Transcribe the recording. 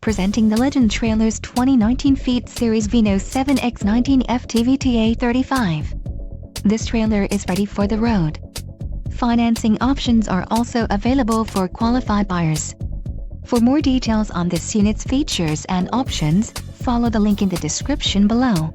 Presenting the Legend Trailers 2019 Feet Series Vino 7X19FTVTA35. This trailer is ready for the road. Financing options are also available for qualified buyers. For more details on this unit's features and options, follow the link in the description below.